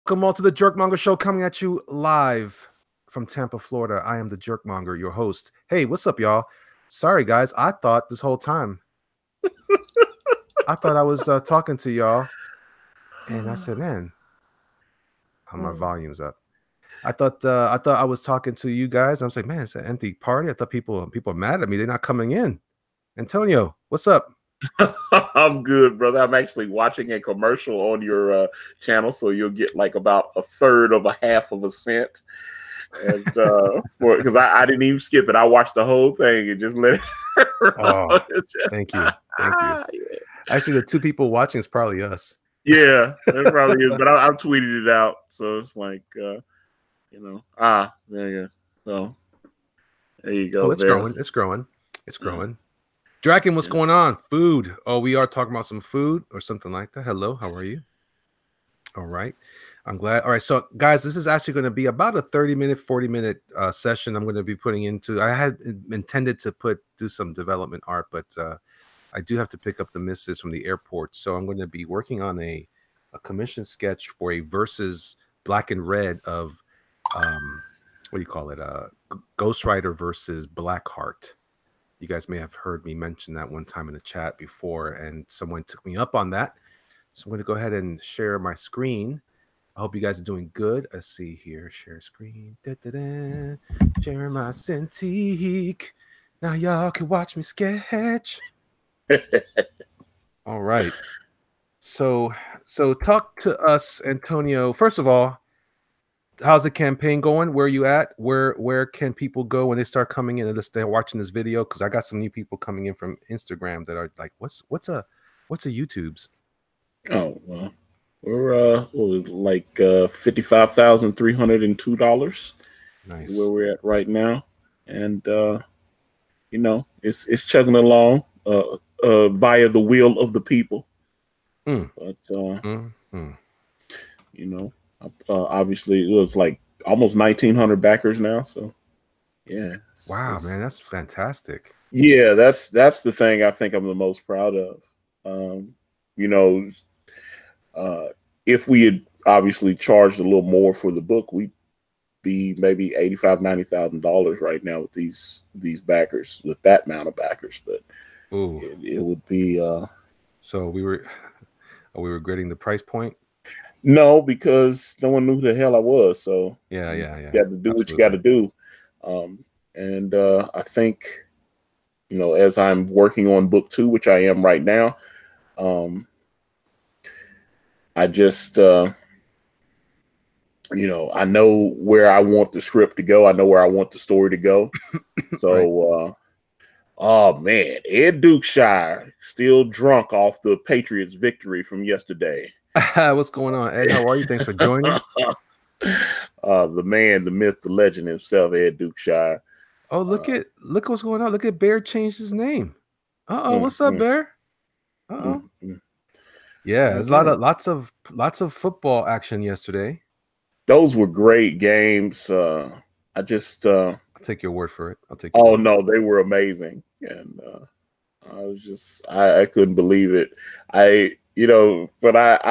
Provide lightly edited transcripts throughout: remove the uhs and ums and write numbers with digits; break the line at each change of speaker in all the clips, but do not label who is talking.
Welcome all to the Jerkmonger Show, coming at you live from Tampa, Florida. I am the Jerkmonger, your host. Hey, what's up, y'all? Sorry, guys. I thought this whole time, I thought I was talking to y'all, and I said, man, how my volume's up. I thought I was talking to you guys. I was like, man, it's an empty party. I thought people are mad at me. They're not coming in. Antonio, what's up?
I'm good, brother. I'm actually watching a commercial on your channel, so you'll get like about a third of a half of a cent. And because I didn't even skip it, I watched the whole thing and just let it.
Oh, thank you. Yeah. Actually, the two people watching is probably us.
Yeah, it probably is. But I tweeted it out, so it's like there you go. So there you go.
Oh, it's growing. It's growing. It's growing. Draken, what's going on? Food. Oh, we are talking about some food or something like that. Hello, how are you? All right. I'm glad. All right. So, guys, this is actually going to be about a 30-minute, 40-minute session I'm going to be putting into. I had intended to do some development art, but I do have to pick up the missus from the airport. So I'm going to be working on a commission sketch for a versus black and red of, what do you call it? Ghost Rider versus Blackheart. You guys may have heard me mention that one time in the chat before, and someone took me up on that. So I'm going to go ahead and share my screen. I hope you guys are doing good. Let's see here. Share screen. Share my Cintiq. Now y'all can watch me sketch. All right. So talk to us, Antonio. First of all, how's the campaign going? Where are you at? Where can people go when they start coming in and they're watching this video? Because I got some new people coming in from Instagram that are like, what's a YouTube's?
Oh, well, we're like $55,302.
Nice.
Where we're at right now, and it's chugging along via the will of the people. But obviously it was like almost 1,900 backers now. So yeah.
Wow, man, that's fantastic.
Yeah, that's the thing I think I'm the most proud of. If we had obviously charged a little more for the book, we'd be maybe $85,000-$90,000 right now with these backers, with that amount of backers. But it would be.
So are we regretting the price point?
No, because no one knew who the hell I was. So
yeah.
You got to do what you got to do. And I think, as I'm working on book 2, which I am right now, I just, I know where I want the script to go. I know where I want the story to go. So, right. Oh man, Ed Dukeshire still drunk off the Patriots victory from yesterday.
What's going on, Ed? How are you? Thanks for joining.
The man, the myth, the legend himself, Ed Dukeshire.
Oh, look at what's going on. Look at Bear changed his name. What's up, Bear? Yeah, there's lots of football action yesterday.
Those were great games. I'll
take your word for it.
No, they were amazing. And I couldn't believe it. But I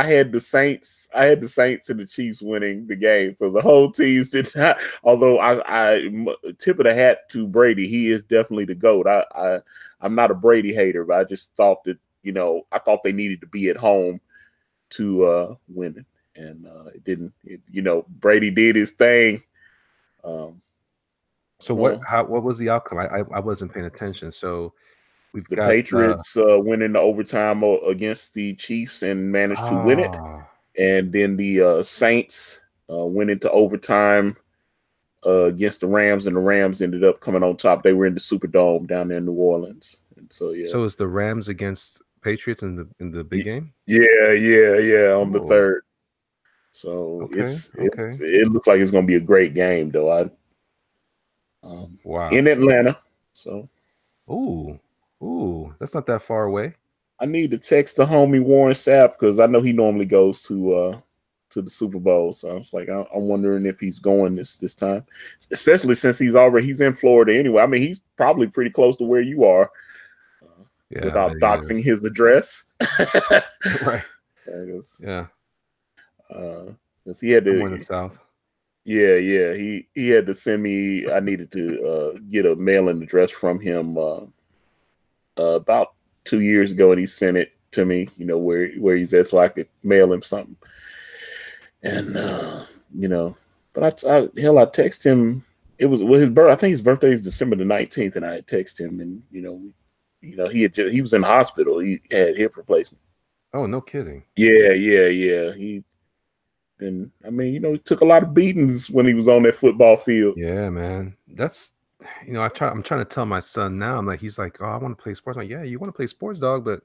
had the Saints and the Chiefs winning the game. So the whole teams did not, although I tip of the hat to Brady. He is definitely the GOAT. I'm not a Brady hater, but I just thought that, I thought they needed to be at home to win it. And it didn't, Brady did his thing.
So what was the outcome? I wasn't paying attention. So we've got
Patriots went into overtime against the Chiefs and managed to win it. And then the Saints went into overtime against the Rams, and the Rams ended up coming on top. They were in the Superdome down there in New Orleans. And so, yeah.
So it's the Rams against Patriots in the big game?
Yeah, on the third. So it looks like it's going to be a great game, though.
Wow.
In Atlanta. So.
Ooh, that's not that far away.
I need to text the homie Warren Sapp because I know he normally goes to the Super Bowl. So I was like, I'm wondering if he's going this time, especially since he's in Florida anyway. I mean, he's probably pretty close to where you are, without doxing his address.
Right.
Yeah. 'Cause he had
somewhere in the
to.
South.
Yeah. He had to send me. I needed to get a mailing address from him about 2 years ago, and he sent it to me. Where he's at, so I could mail him something. And but I text him. It was his birth. I think his birthday is December the 19th, and I had text him, and he was in the hospital. He had hip replacement.
Oh, no kidding.
Yeah. He took a lot of beatings when he was on that football field.
Yeah, man. That's I'm trying to tell my son now. He's like, oh, I want to play sports. I'm like, yeah, you want to play sports, dog, but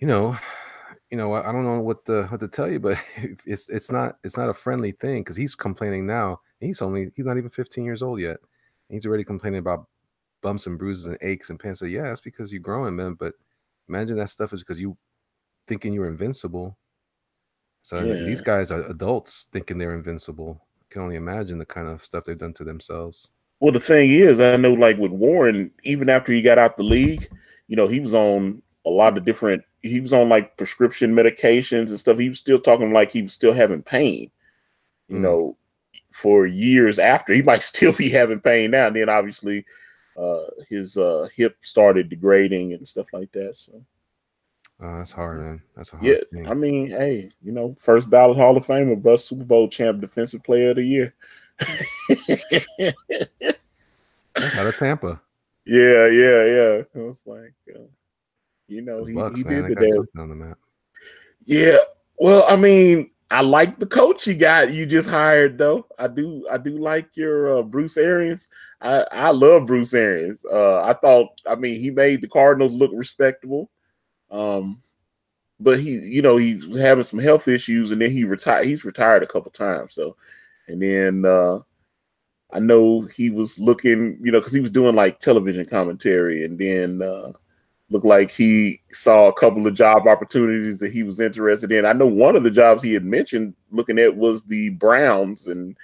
I don't know what to tell you, but it's not a friendly thing because he's complaining now. He's not even 15 years old yet. He's already complaining about bumps and bruises and aches and pains. So yeah, that's because you're growing, man. But imagine that stuff is because you thinking you're invincible. So these guys are adults thinking they're invincible. I can only imagine the kind of stuff they've done to themselves.
Well, the thing is, I know, like with Warren, even after he got out the league, he was on a lot of different. He was on like prescription medications and stuff. He was still talking like he was still having pain. For years after, he might still be having pain now. And then obviously, his hip started degrading and stuff like that. So.
That's hard, man. That's a hard thing.
I mean, hey, first ballot Hall of Famer, bro, Super Bowl champ, defensive player of the year.
That's out of Tampa.
Yeah. It was like, he
Bucks,
did
got something on the map.
Yeah. Well, I mean, I like the coach you just hired, though. I do like your Bruce Arians. I love Bruce Arians. He made the Cardinals look respectable. But he's having some health issues, and then he retired. He's retired a couple times. So, and then I know he was looking, because he was doing like television commentary, and then looked like he saw a couple of job opportunities that he was interested in. I know one of the jobs he had mentioned looking at was the Browns, and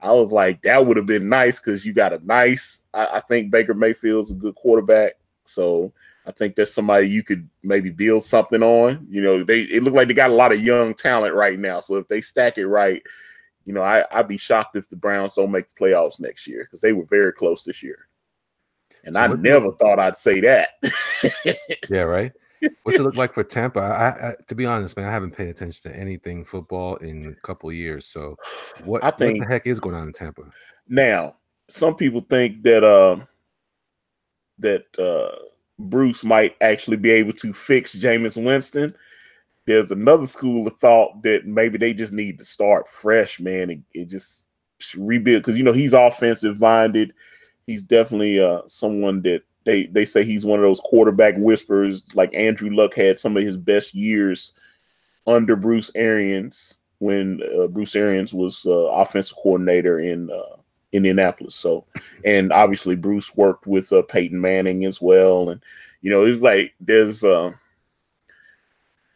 I was like, that would have been nice because you got a nice. I think Baker Mayfield's a good quarterback, so I think that's somebody you could maybe build something on. It looked like they got a lot of young talent right now. So if they stack it right, I'd be shocked if the Browns don't make the playoffs next year because they were very close this year. And I never thought I'd say that.
Yeah, right. What's it look like for Tampa? I to be honest, man, I haven't paid attention to anything football in a couple of years. So what the heck is going on in Tampa?
Now, some people think that Bruce might actually be able to fix Jameis Winston. There's another school of thought that maybe they just need to start fresh, man, and just rebuild because he's offensive minded. He's definitely someone that they say he's one of those quarterback whisperers. Like Andrew Luck had some of his best years under Bruce Arians when Bruce Arians was offensive coordinator in Indianapolis. So, and obviously Bruce worked with Peyton Manning as well. And, it's like,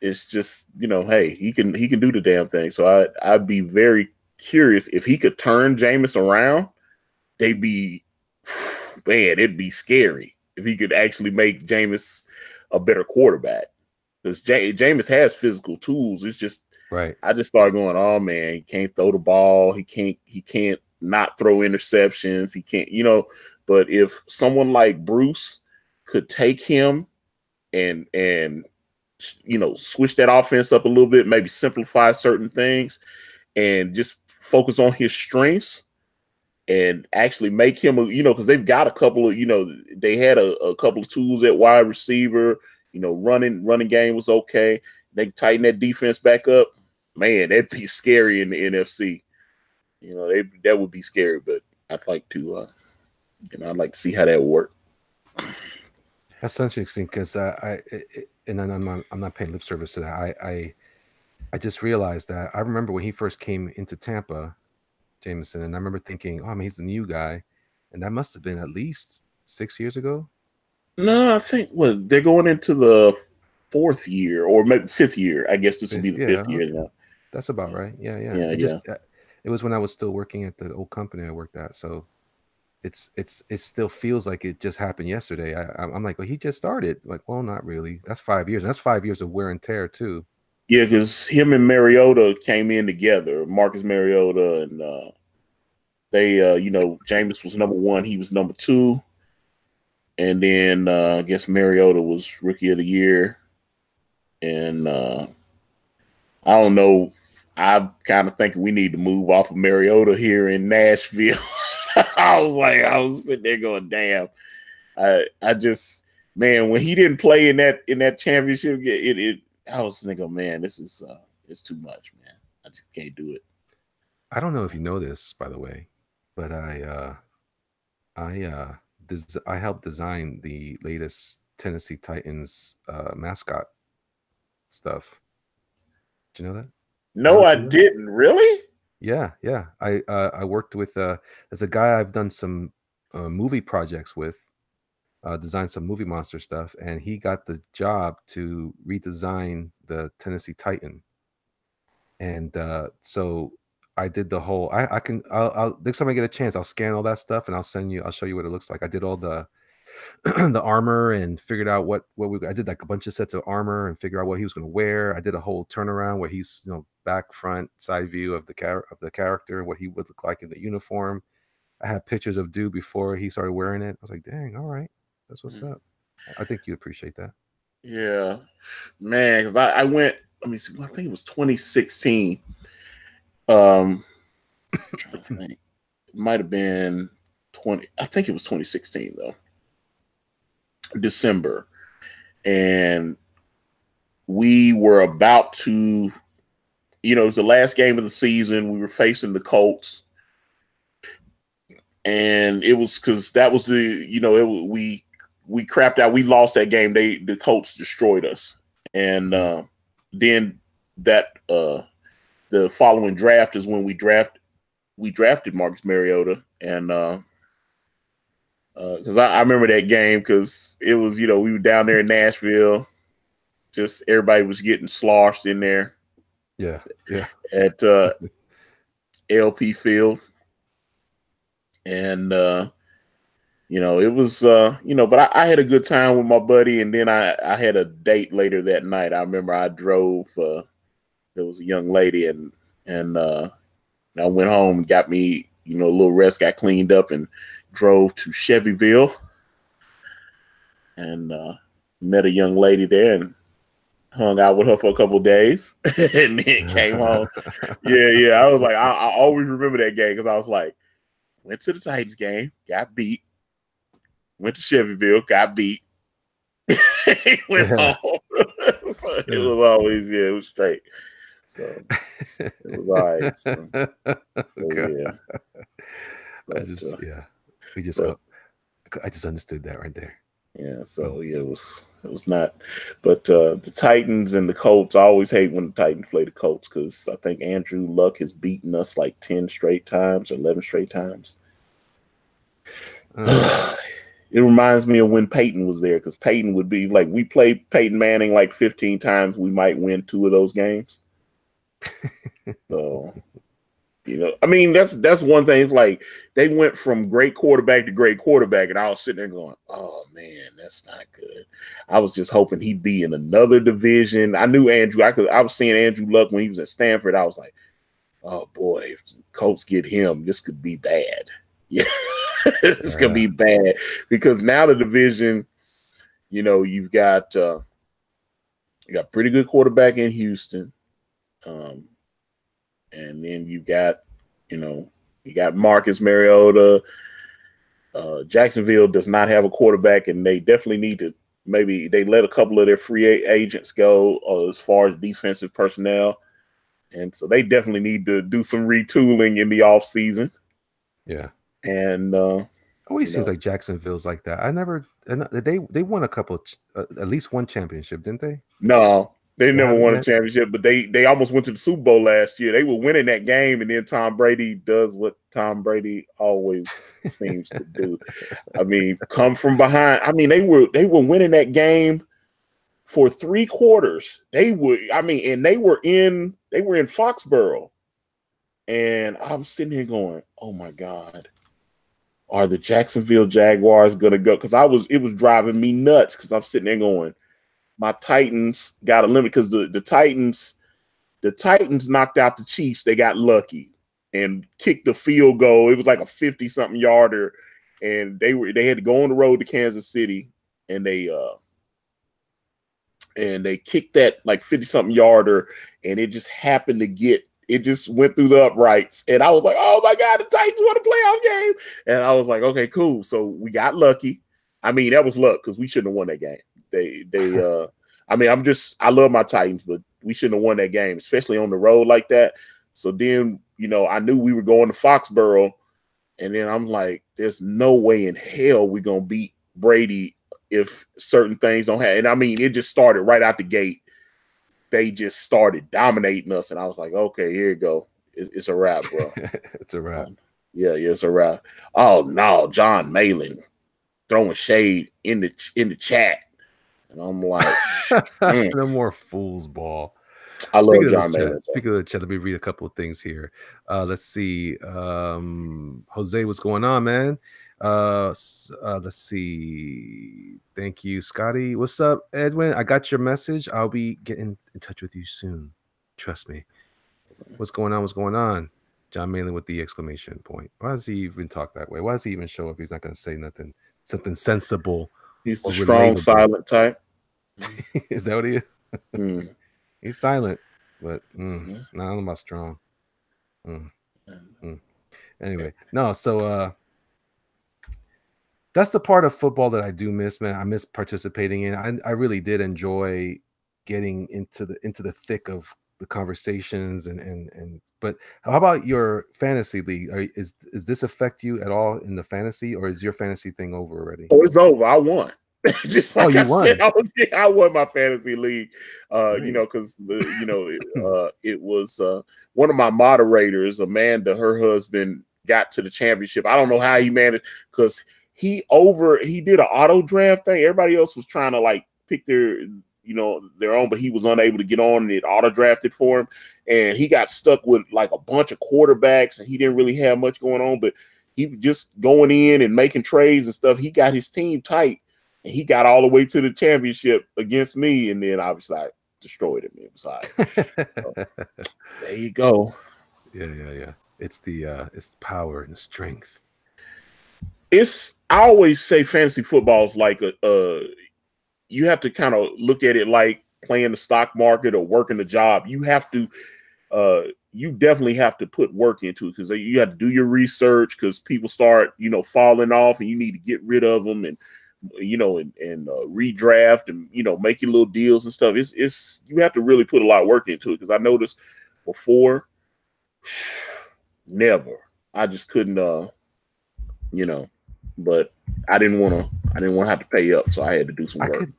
it's just, hey, he can do the damn thing. So I'd be very curious if he could turn Jameis around. It'd be scary if he could actually make Jameis a better quarterback. Because Jameis has physical tools. It's just,
right.
I just started going, oh man, he can't throw the ball. He can't not throw interceptions. He can't, but if someone like Bruce could take him and switch that offense up a little bit, maybe simplify certain things and just focus on his strengths and actually make him, because they've got a couple of, they had a couple of tools at wide receiver, running game was okay. They tighten that defense back up. Man, that'd be scary in the NFC. That would be scary, but I'd like to, I'd like to see how that would work.
That's interesting because and then I'm not paying lip service to that. I just realized that I remember when he first came into Tampa, Jameson, and I remember thinking, oh, I mean, he's the new guy, and that must have been at least 6 years ago.
No, I think they're going into the 4th year or maybe 5th year. I guess this will be the 5th year now.
That's about right. Yeah. It was when I was still working at the old company I worked at, so it still feels like it just happened yesterday. I'm like, well, he just started. Like, well, not really. That's 5 years. That's 5 years of wear and tear too.
Yeah, because him and Mariota came in together. Marcus Mariota, and they, Jameis was number 1. He was number 2. And then I guess Mariota was Rookie of the Year. And I don't know. I'm kind of thinking we need to move off of Mariota here in Nashville. I was sitting there going, damn. I just, man, when he didn't play in that championship, I was thinking, man, this is it's too much, man. I just can't do it.
I don't know if you know this, by the way, but I helped design the latest Tennessee Titans mascot stuff. Did you know that?
No, I didn't. Really?
Yeah. I worked with there's a guy I've done some movie projects with, designed some movie monster stuff, and he got the job to redesign the Tennessee Titan. And so I did the whole. I'll next time I get a chance, I'll scan all that stuff and I'll show you what it looks like. I did all the the armor and figured out I did like a bunch of sets of armor and figure out what he was going to wear. I did a whole turnaround where he's back, front, side view of the character, what he would look like in the uniform. I had pictures of Dude before he started wearing it. I was like, dang, all right, that's what's up. I think you appreciate that.
Yeah, man, because I went. Let me see. I think it was 2016. I'm trying to think. It might have been 20. I think it was 2016 though. December, and we were about to. It was the last game of the season. We were facing the Colts, and it was because that was we crapped out. We lost that game. The Colts destroyed us, and then that the following draft is when we drafted Marcus Mariota, and because I remember that game because it was we were down there in Nashville, just everybody was getting sloshed in there.
Yeah.
At LP Field, and it was but I had a good time with my buddy, and then I had a date later that night. I remember I drove. There was a young lady, and I went home and got me a little rest, got cleaned up, and drove to Chevyville, and met a young lady there and hung out with her for a couple of days, and then came home. Yeah. I was like, I always remember that game because I was like, went to the Titans game, got beat. Went to Chevyville, got beat. Went home. So it was always, it was straight. So it was all right. So, yeah. But,
I just understood that right there.
Yeah, so it was not, but the Titans and the Colts, I always hate when the Titans play the Colts because I think Andrew Luck has beaten us like 10 straight times or 11 straight times. It reminds me of when Peyton was there because Peyton would be like, we played Peyton Manning like 15 times, we might win 2 of those games. So, I mean, that's one thing. It's like they went from great quarterback to great quarterback, and I was sitting there going, "Oh man, that's not good." I was just hoping he'd be in another division. I knew Andrew. I was seeing Andrew Luck when he was at Stanford. I was like, "Oh boy, if the Colts get him, this could be bad." Yeah, this could be bad because now the division, you've got pretty good quarterback in Houston. And then you got Marcus Mariota. Jacksonville does not have a quarterback, and they definitely need to. Maybe they let a couple of their free agents go as far as defensive personnel, and so they definitely need to do some retooling in the offseason.
Yeah,
and
always seems like Jacksonville's like that. They won a couple, at least one championship, didn't they?
No. They never won a championship, but they almost went to the Super Bowl last year. They were winning that game, and then Tom Brady does what Tom Brady always seems to do. I mean, come from behind. I mean, they were winning that game for 3 quarters. And they were in Foxborough. And I'm sitting here going, "Oh my God. Are the Jacksonville Jaguars gonna go?" Because it was driving me nuts because I'm sitting there going, my Titans got a limit because the Titans The Titans knocked out the Chiefs. They got lucky and kicked a field goal. It was like a 50-something yarder, and they had to go on the road to Kansas City, and they kicked that like 50-something yarder, and it just happened to it just went through the uprights. And I was like, oh my God, the Titans won a playoff game. And I was like, okay, cool. So we got lucky. I mean, that was luck because we shouldn't have won that game. I mean, I love my Titans, but we shouldn't have won that game, especially on the road like that. So then, I knew we were going to Foxborough, and then I'm like, there's no way in hell we're going to beat Brady if certain things don't happen. And I mean, it just started right out the gate. They just started dominating us, and I was like, okay, here you go. It's a wrap, bro.
It's a wrap.
Yeah, it's a wrap. Oh no, John Malin throwing shade in the chat, and I'm like,
no more fool's ball.
I love John Malin.
Speaking of the chat, let me read a couple of things here. Let's see. Jose, what's going on, man? Let's see. Thank you, Scotty. What's up, Edwin? I got your message. I'll be getting in touch with you soon. Trust me. What's going on? What's going on? John Malin with the exclamation point. Why does he even talk that way? Why does he even show up? He's not going to say something sensible.
He's the strong, silent type.
Is that what he is? He's silent, but I don't know about strong. Anyway, no. So that's the part of football that I do miss, man. I miss participating in. I really did enjoy getting into the thick of the conversations but how about your fantasy league? Is this affect you at all in the fantasy, or is your fantasy thing over already?
Oh, it's over. I won. Just like
you won.
Said, I won my fantasy league. Nice. Because it was one of my moderators, Amanda, her husband, got to the championship. I don't know how he managed, because he did an auto draft thing. Everybody else was trying to like pick their own, but he was unable to get on, and it auto drafted for him. And he got stuck with like a bunch of quarterbacks, and he didn't really have much going on, but he was just going in and making trades and stuff. He got his team tight, and he got all the way to the championship against me. And then obviously I destroyed him. It was like, so, there you go.
Yeah. It's the power and the strength.
I always say fantasy football is like you have to kind of look at it like playing the stock market or working a job. You have to, you definitely have to put work into it, because you have to do your research, because people start, falling off, and you need to get rid of them, and redraft, and make your little deals and stuff. It's you have to really put a lot of work into it, because I noticed before, never. I just couldn't, but I didn't want to have to pay up, so I had to do some work.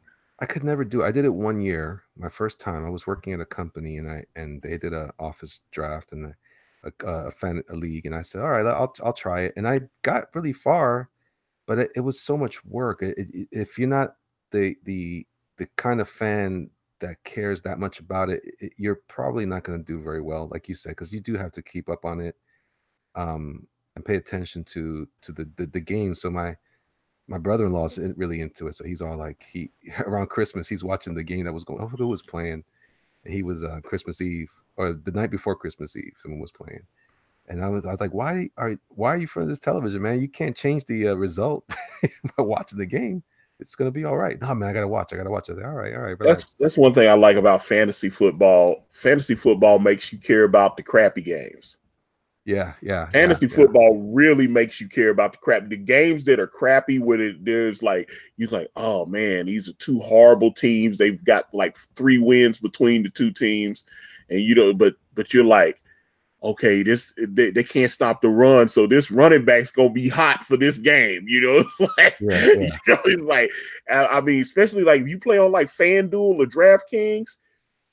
I could never do it. I did it one year, my first time. I was working at a company, and they did an office draft and a league, and I said, all right, I'll try it. And I got really far, but it was so much work. If you're not the kind of fan that cares that much about it, you're probably not going to do very well, like you said, because you do have to keep up on it, and pay attention to the game. So my brother-in-law is really into it, so he's all like, around Christmas he's watching the game that was going. Who was playing? He was Christmas Eve, or the night before Christmas Eve, someone was playing, and I was like, why are you in front of this television, man? You can't change the result by watching the game. It's gonna be all right. No, man, I gotta watch. I was like, all right. Relax.
That's one thing I like about fantasy football. Fantasy football makes you care about the crappy games.
Yeah.
Fantasy football really makes you care about the games that are crappy, where there's like, you're like, oh man, these are two horrible teams. They've got like 3 wins between the 2 teams, and but you're like, okay, they can't stop the run, so this running back's gonna be hot for this game. It's like, it's like, I mean, especially like if you play on like FanDuel or DraftKings.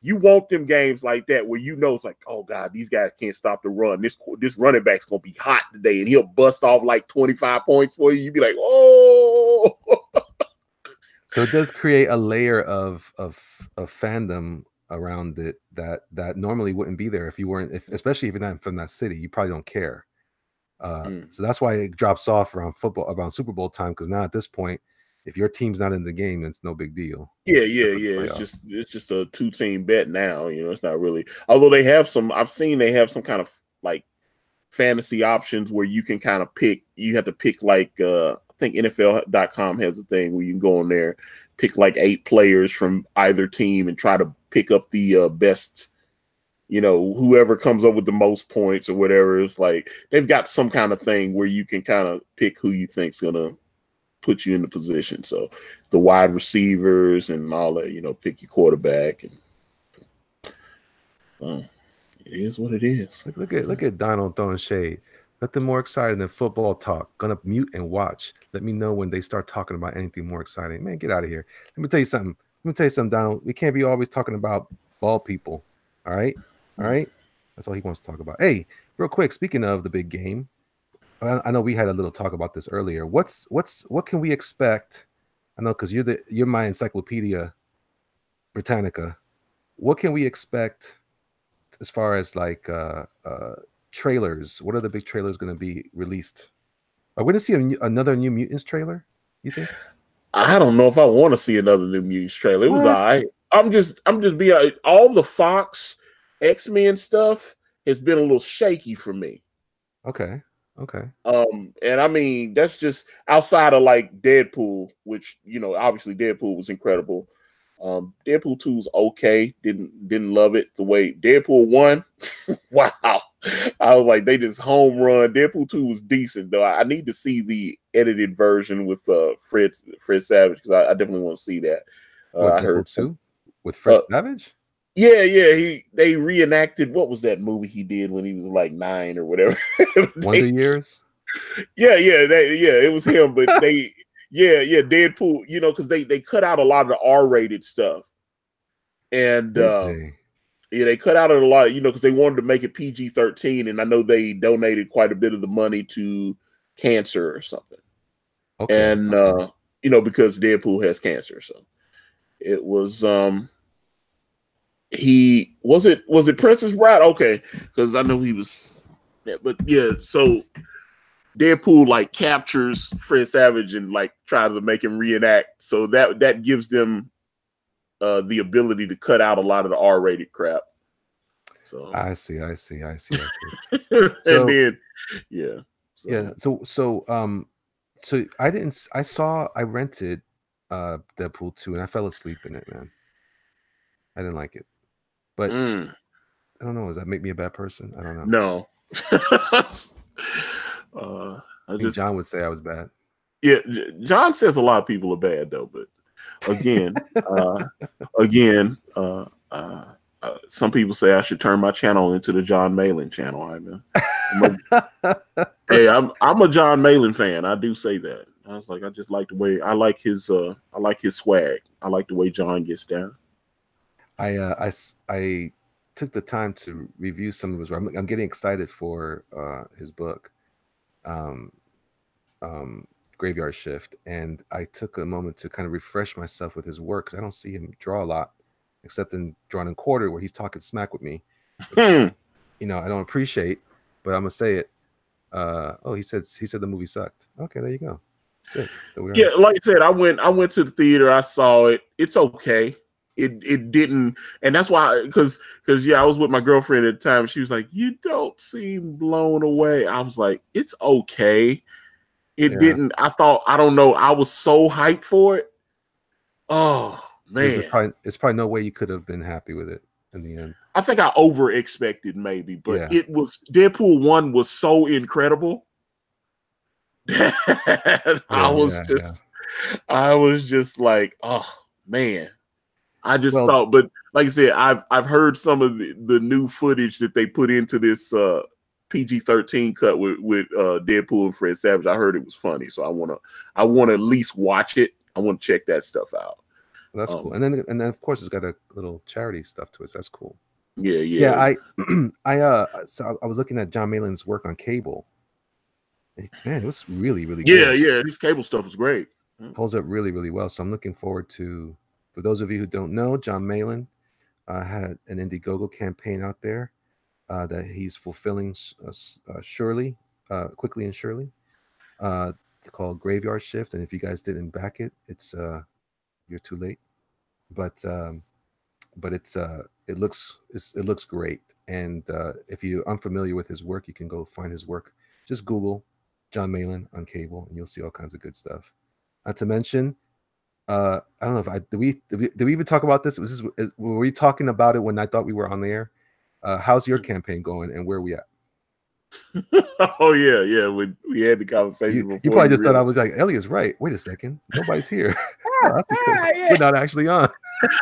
You want them games like that where it's like, oh God, these guys can't stop the run. This running back's gonna be hot today, and he'll bust off like 25 points for you. You'd be like, oh.
So it does create a layer of fandom around it that normally wouldn't be there if you weren't, especially if you're not from that city. You probably don't care. So that's why it drops off around Super Bowl time, because now at this point, if your team's not in the game, it's no big deal.
Yeah. It's just a 2-team bet now. You know, it's not really. Although they have some, I've seen they have some kind of like fantasy options where you can kind of pick. You have to pick like I think NFL.com has a thing where you can go on there, pick like 8 players from either team and try to pick up the best. You know, whoever comes up with the most points or whatever. It's like they've got some kind of thing where you can kind of pick who you think's gonna put you in the position. So the wide receivers and all that, you know, pick your quarterback, and it is what it is.
Look at Donald throwing shade. Nothing more exciting than football talk. Gonna mute and watch. Let me know when they start talking about anything more exciting. Man, get out of here. Let me tell you something. Donald. We can't be always talking about ball people. All right. That's all he wants to talk about. Hey, real quick. Speaking of the big game, I know we had a little talk about this earlier. What can we expect? I know because you're my Encyclopedia Britannica. What can we expect as far as like trailers? What are the big trailers going to be released? Are we going to see another New Mutants trailer? You think?
I don't know if I want to see another New Mutants trailer. It was all right. I'm just being all the Fox X-Men stuff has been a little shaky for me.
Okay.
And I mean, that's just outside of like Deadpool, which, you know, obviously Deadpool was incredible. Deadpool 2's okay. Didn't love it the way Deadpool 1. Wow. I was like, they just home run. Deadpool 2 was decent though. I need to see the edited version with Fred Savage, because I definitely want to see that. I heard
Deadpool 2 with Fred Savage?
Yeah. They reenacted, what was that movie he did when he was like 9 or whatever?
Wonder Years?
Yeah, it was him, but Deadpool, you know, because they cut out a lot of the R-rated stuff. And they cut out a lot, you know, because they wanted to make it PG-13, and I know they donated quite a bit of the money to cancer or something. Okay. And you know, because Deadpool has cancer, so it was was it Princess Bride? Okay, because I know he was, but yeah, so Deadpool like captures Fred Savage and like tries to make him reenact, so that gives them the ability to cut out a lot of the R-rated crap. So
I see.
And
then so I rented Deadpool 2 and I fell asleep in it, man. I didn't like it. But I don't know. Does that make me a bad person? I don't know.
No.
I think John would say I was bad.
Yeah, John says a lot of people are bad though, but again, some people say I should turn my channel into the John Malin channel. I'm a John Malin fan. I do say that. I was like, I just like the way I like his swag. I like the way John gets down.
I took the time to review some of his work. I'm getting excited for his book, Graveyard Shift, and I took a moment to kind of refresh myself with his work, because I don't see him draw a lot, except in Drawn and Quartered, where he's talking smack with me, which, you know, I don't appreciate, but I'm gonna say it. He said the movie sucked. Okay, there you go. Good.
Yeah, like I said, I went to the theater. I saw it. It's okay. It didn't, and that's why, because I was with my girlfriend at the time. She was like, "You don't seem blown away." I was like, "It's okay." It didn't. I don't know. I was so hyped for it. Oh man,
it's probably no way you could have been happy with it in the end.
I think I over expected maybe, but it was, Deadpool 1 was so incredible. I was just like, oh man. I just thought, but like I said, I've heard some of the new footage that they put into this PG-13 cut with Deadpool and Fred Savage. I heard it was funny, so I want to at least watch it. I want to check that stuff out.
Well, that's cool. And then of course it's got a little charity stuff to it. So that's cool.
Yeah.
So I was looking at John Malin's work on Cable. Man, it was really, really good.
Yeah. This Cable stuff was great.
Holds up really, really well. So I'm looking forward to. For those of you who don't know, John Malin had an Indiegogo campaign out there that he's fulfilling quickly and surely. called Graveyard Shift, and if you guys didn't back it, it's you're too late. But it looks great. And if you're unfamiliar with his work, you can go find his work. Just Google John Malin on cable, and you'll see all kinds of good stuff. Not to mention, I don't know if did we even talk about this? Were we talking about it when I thought we were on the air? How's your campaign going, and where are we at?
Oh yeah. We had the conversation before.
You probably just thought I was like, Elliot's right. Wait a second, nobody's here. No, that's because we're not actually on.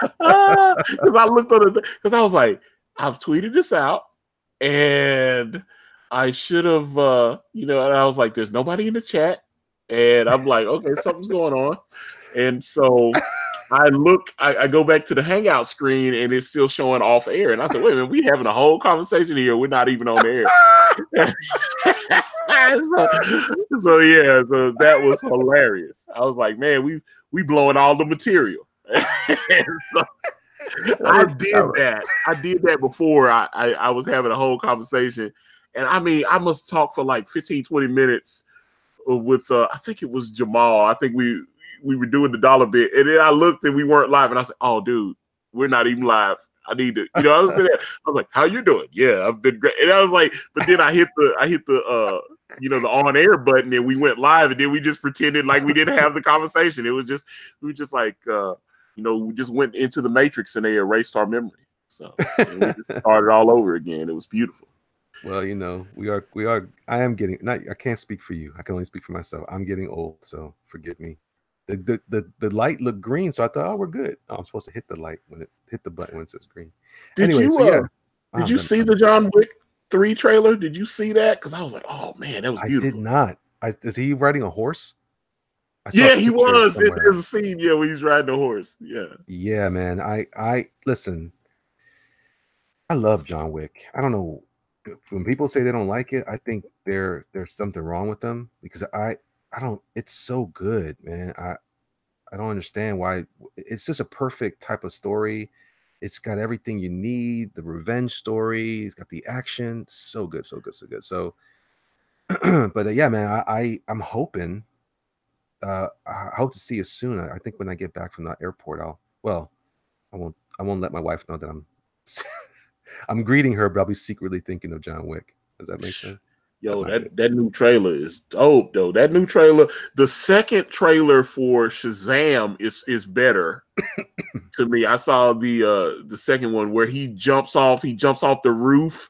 Because I looked on it, because I was like, I've tweeted this out, and I should have, and I was like, there's nobody in the chat, and I'm like, okay, something's going on, and so I go back to the Hangout screen, and it's still showing off air, and I said, wait a minute, we having a whole conversation here, we're not even on air. so that was hilarious. I was like, man, we blowing all the material. So, I did that before I was having a whole conversation, and I mean, I must talk for like 15-20 minutes with I think it was Jamal. I think we were doing the dollar bit, and then I looked and we weren't live, and I said, oh dude, we're not even live. I need to, I was there. I was like, how you doing? Yeah, I've been great. And I was like, but then I hit the the on air button, and we went live, and then we just pretended like we didn't have the conversation. It was just, we were just like, we just went into the Matrix and they erased our memory. So we just started all over again. It was beautiful.
Well, we are. I am getting. I can't speak for you. I can only speak for myself. I'm getting old, so forgive me. The light looked green, so I thought, oh, we're good. Oh, I'm supposed to hit the light when it hit the button when it says green.
Did you see the John Wick 3 trailer? Did you see that? Because I was like, oh man, that was beautiful.
I did not. Is he riding a horse?
Yeah, he was. There's a scene, where he's riding a horse. Yeah.
Yeah, man. I listen. I love John Wick. I don't know. When people say they don't like it, I think there's something wrong with them, because I don't. It's so good, man. I don't understand why. It's just a perfect type of story. It's got everything you need. The revenge story. It's got the action. So good, so good, so good. So, but yeah, man. I'm hoping. I hope to see you soon. I think when I get back from the airport, I won't let my wife know that I'm greeting her, but I'll be secretly thinking of John Wick. Does that make sense?
Yo, that new trailer is dope, though. That new trailer, the second trailer for Shazam is better to me. I saw the second one where he jumps off the roof,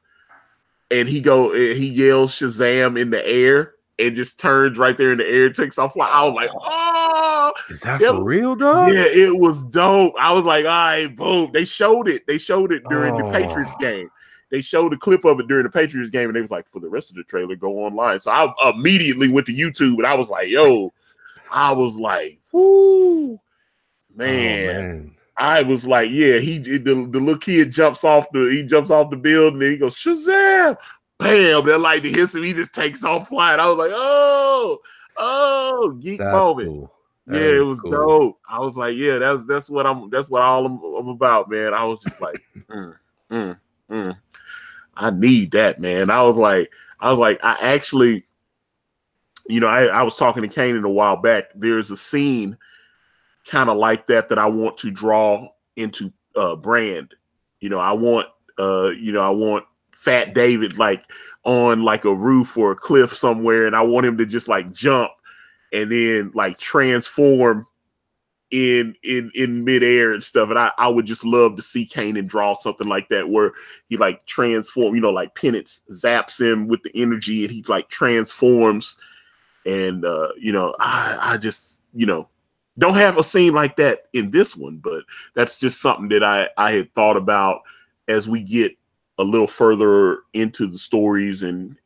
and he yells Shazam in the air and just turns right there in the air, takes off. I was like, oh,
is that for real, dog?
Yeah, it was dope. I was like, all right, boom. They showed it during the Patriots game. They showed a clip of it during the Patriots game, and they was like, for the rest of the trailer, go online. So I immediately went to YouTube, and I was like, whoo, man. I was like, yeah, the little kid jumps off the building, and he goes, Shazam! Bam! That lightning hits him. He just takes off flying. I was like, oh, geek moment. Cool. Yeah, it was cool. Dope. I was like, yeah, that's what I'm about, man. I was just like, I need that, man. I was like, I actually, I was talking to Caanan a while back. There's a scene kind of like that I want to draw into Brand. I want Fat David like on like a roof or a cliff somewhere, and I want him to just like jump and then like transform in midair and stuff. And I would just love to see Caanan draw something like that, where he like transform, like Penance zaps him with the energy, and he like transforms. And I just don't have a scene like that in this one, but that's just something that I had thought about as we get a little further into the stories and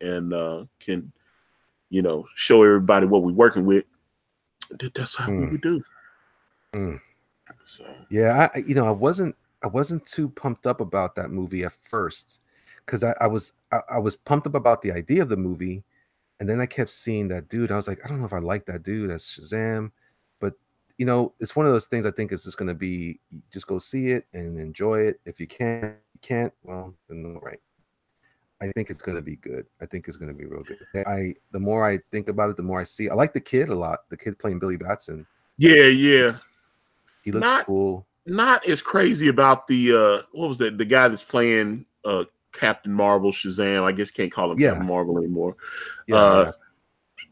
can show everybody what we're working with. That's how we would do.
So yeah, I wasn't too pumped up about that movie at first, because I was pumped up about the idea of the movie, and then I kept seeing that dude. I was like, I don't know if I like that dude as Shazam, but it's one of those things. I think it's just going to be, just go see it and enjoy it. If you can't, well, then all right. I think it's gonna be good. I think it's gonna be real good. The more I think about it, the more I see. I like the kid a lot. The kid playing Billy Batson.
Yeah.
He looks cool.
Not as crazy about the what was that? The guy that's playing Captain Marvel, Shazam. I guess can't call him Captain Marvel anymore.
Yeah.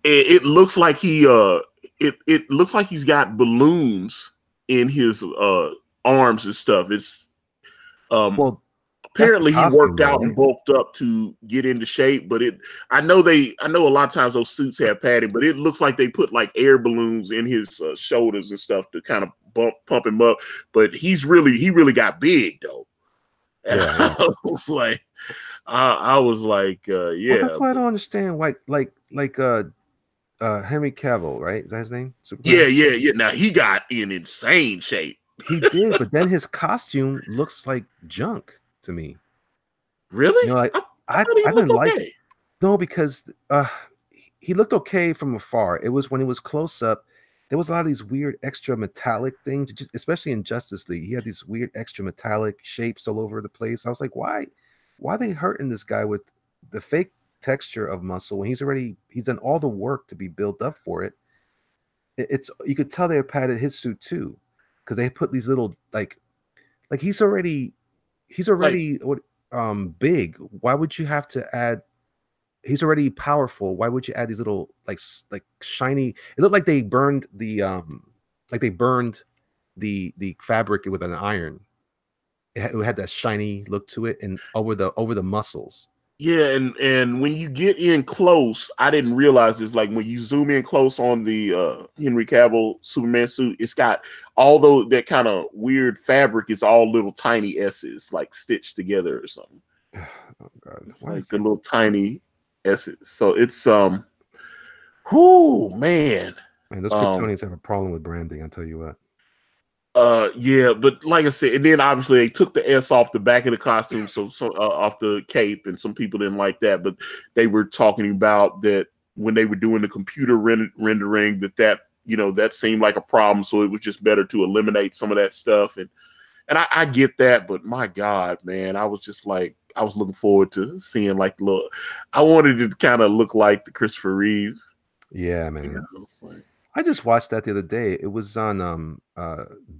It looks like it looks like he's got balloons in his arms and stuff. It's
well,
apparently he worked out
right?
and bulked up to get into shape, but I know a lot of times those suits have padding, but it looks like they put like air balloons in his shoulders and stuff to kind of pump him up. But he really got big though. And
Yeah.
I was like, yeah.
Well, that's why I don't understand why, Henry Cavill, right? Is that his name?
Superman? Yeah. Now he got in insane shape.
He did, but then his costume looks like junk to me.
Really?
You know, I didn't like. Okay. No, because he looked okay from afar. It was when it was close up. There was a lot of these weird extra metallic things, especially in Justice League. He had these weird extra metallic shapes all over the place. I was like, why are they hurting this guy with the fake texture of muscle when he's done all the work to be built up for it? It's you could tell they padded his suit too, because they put these little like he's already big. Why would you have to add? He's already powerful. Why would you add these little like shiny? It looked like they burned the fabric with an iron. It had that shiny look to it, and over the muscles.
Yeah, and when you get in close, I didn't realize this. Like when you zoom in close on the Henry Cavill Superman suit, it's got although that kind of weird fabric is all little tiny S's like stitched together or something.
Oh God!
It's like the little tiny S's. So it's man.
Man, those Kryptonians have a problem with branding. I'll tell you what.
Yeah, but like I said, and then obviously they took the S off the back of the costume, so off the cape, and some people didn't like that. But they were talking about that when they were doing the computer rendering, that seemed like a problem. So it was just better to eliminate some of that stuff, and I get that. But my God, man, I was just like, I was looking forward to seeing like I wanted it to kind of look like the Christopher Reeve.
Yeah, man. I just watched that the other day. It was on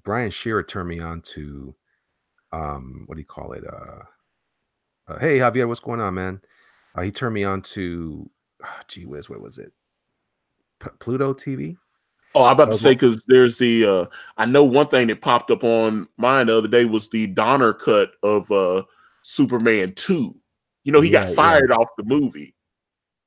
Brian Shearer turned me on to what do you call it? Hey Javier, what's going on, man? He turned me on to gee whiz, what was it? Pluto TV?
Oh, I'm about to say, because there's I know one thing that popped up on mine the other day was the Donner cut of Superman 2. You know, he got fired off the movie.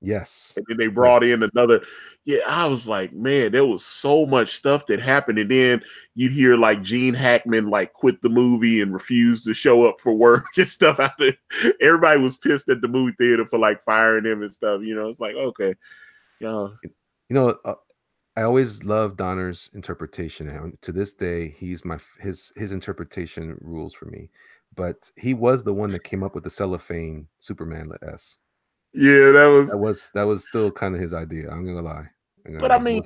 Yes.
And then they brought in another. Yeah, I was like, man, there was so much stuff that happened. And then you'd hear like Gene Hackman like quit the movie and refused to show up for work and stuff out there. Everybody was pissed at the movie theater for like firing him and stuff. You know, it's like, okay.
You know, I always loved Donner's interpretation. And to this day, his interpretation rules for me. But he was the one that came up with the cellophane Superman S.
Yeah, that
was still kind of his idea. I'm gonna lie.
But I mean,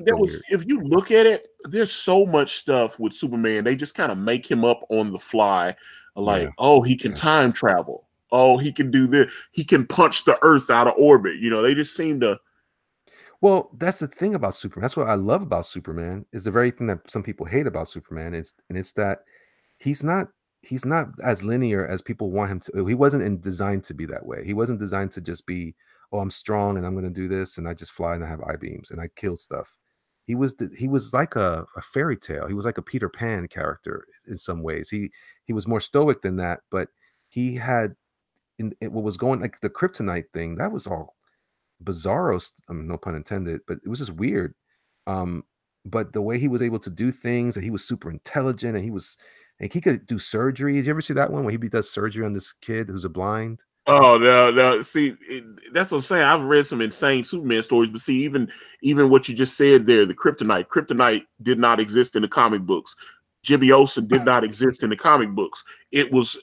if you look at it, there's so much stuff with Superman. They just kind of make him up on the fly. Like, oh, he can time travel. Oh, he can do this. He can punch the Earth out of orbit. You know, they just seem to.
Well, that's the thing about Superman. That's what I love about Superman is the very thing that some people hate about Superman. It's that he's not as linear as people want him to. He wasn't designed to be that way. He wasn't designed to just be, oh, I'm strong and I'm going to do this and I just fly and I have I-beams and I kill stuff. He was like a fairy tale. He was like a Peter Pan character in some ways. He was more stoic than that, but he had what was going like the kryptonite thing. That was all bizarro. No pun intended, but it was just weird. But the way he was able to do things, and he was super intelligent, and he could do surgery. Did you ever see that one where he does surgery on this kid who's a blind?
Oh no! See, that's what I'm saying. I've read some insane Superman stories, but see, even what you just said there, the kryptonite did not exist in the comic books. Jimmy Olsen did not exist in the comic books. It was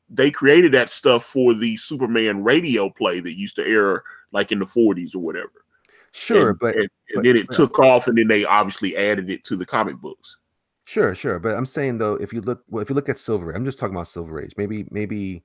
they created that stuff for the Superman radio play that used to air like in the 40s or whatever.
Sure,
but then it took off, and then they obviously added it to the comic books.
Sure, but I'm saying though, if you look at Silver, I'm just talking about Silver Age. Maybe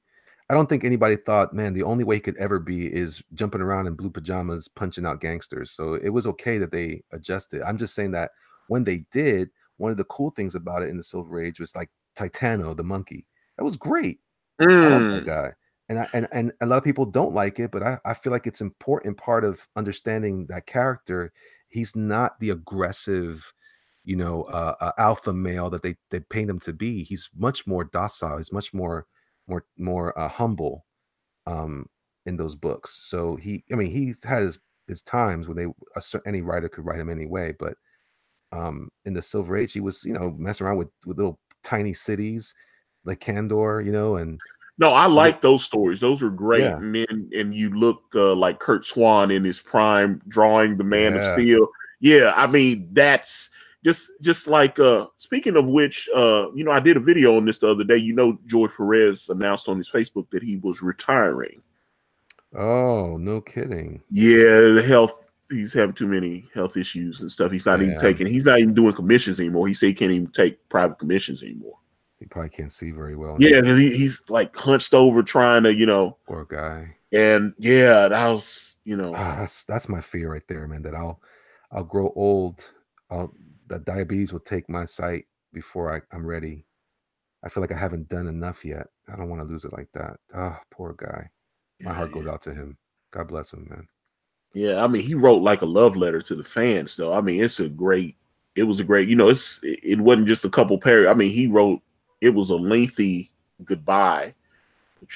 I don't think anybody thought, man, the only way he could ever be is jumping around in blue pajamas, punching out gangsters. So it was okay that they adjusted. I'm just saying that when they did, one of the cool things about it in the Silver Age was like Titano, the monkey. That was great. I love that guy. And a lot of people don't like it, but I feel like it's important part of understanding that character. He's not the aggressive, alpha male that they paint him to be. He's much more docile. He's much more humble in those books. So he's had his times when any writer could write him anyway, but in the Silver Age, he was messing around with little tiny cities like Kandor, and
no, I like those stories. Those are great.
yeah.
And then you look like Kurt Swan in his prime drawing the Man of Steel. Yeah, I mean that's just like speaking of which, I did a video on this the other day. George Perez announced on his Facebook that he was retiring.
Oh, no kidding.
Yeah, he's having too many health issues and stuff. He's not even doing commissions anymore. He said he can't even take private commissions anymore.
He probably can't see very well.
Yeah, because he's like hunched over trying to,
poor guy.
And yeah, that was,
that's my fear right there, man, that I'll grow old. That diabetes will take my sight before I'm ready. I feel like I haven't done enough yet. I don't want to lose it like that. Oh, poor guy. My heart goes out to him. God bless him, man.
Yeah, I mean, he wrote like a love letter to the fans, though. I mean, it was a great, it wasn't just a couple paragraphs. I mean, it was a lengthy goodbye, but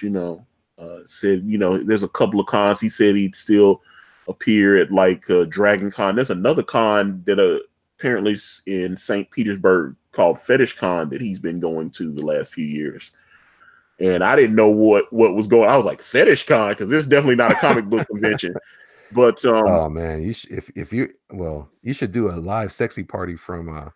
said, there's a couple of cons. He said he'd still appear at like Dragon Con. There's another con that apparently is in St. Petersburg called Fetish Con that he's been going to the last few years. And I didn't know what was going on. I was like, Fetish Con, because it's definitely not a comic book convention. But
oh man, you should do a live sexy party from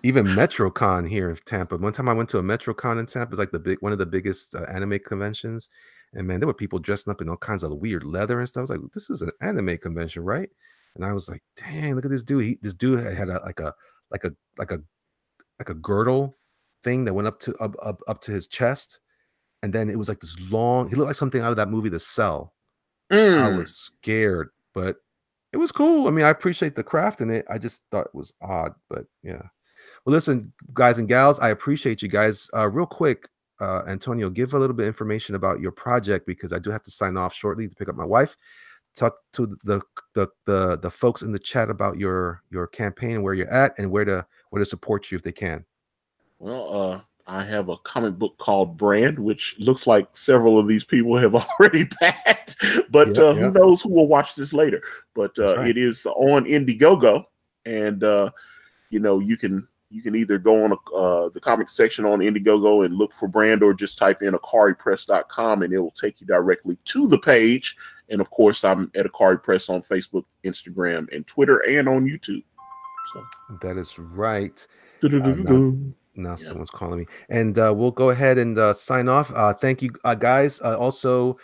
even MetroCon here in Tampa. One time I went to a MetroCon in Tampa. It's like one of the biggest anime conventions, and man, there were people dressing up in all kinds of weird leather and stuff. I was like, this is an anime convention, right? And I was like, dang, look at this dude. This dude had like a girdle thing that went up to his chest, and then it was like this long. He looked like something out of that movie, The Cell. I was scared, but it was cool. I mean, I appreciate the craft in it. I just thought it was odd, but yeah. Well, listen, guys and gals, I appreciate you guys. Real quick, Antonio, give a little bit of information about your project, because I do have to sign off shortly to pick up my wife. Talk to the folks in the chat about your campaign and where you're at and where to support you if they can.
Well, I have a comic book called Brand, which looks like several of these people have already backed, but who knows who will watch this later. But It is on Indiegogo, and you can either go on the comic section on Indiegogo and look for Brand, or just type in AkariPress.com and it will take you directly to the page. And of course, I'm at Akari Press on Facebook, Instagram, and Twitter, and on YouTube. So
that is right. Now someone's calling me, and we'll go ahead and sign off. Thank you, guys. Also,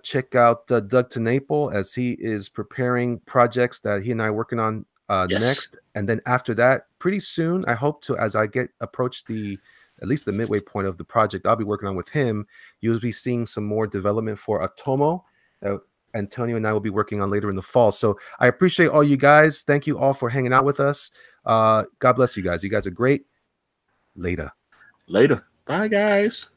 check out Doug TenNapel as he is preparing projects that he and I are working on next. And then after that, pretty soon, I hope to, as I approach at least the midway point of the project I'll be working on with him, you'll be seeing some more development for Atomo that Antonio and I will be working on later in the fall. So I appreciate all you guys. Thank you all for hanging out with us. God bless you guys. You guys are great. Later.
Bye, guys.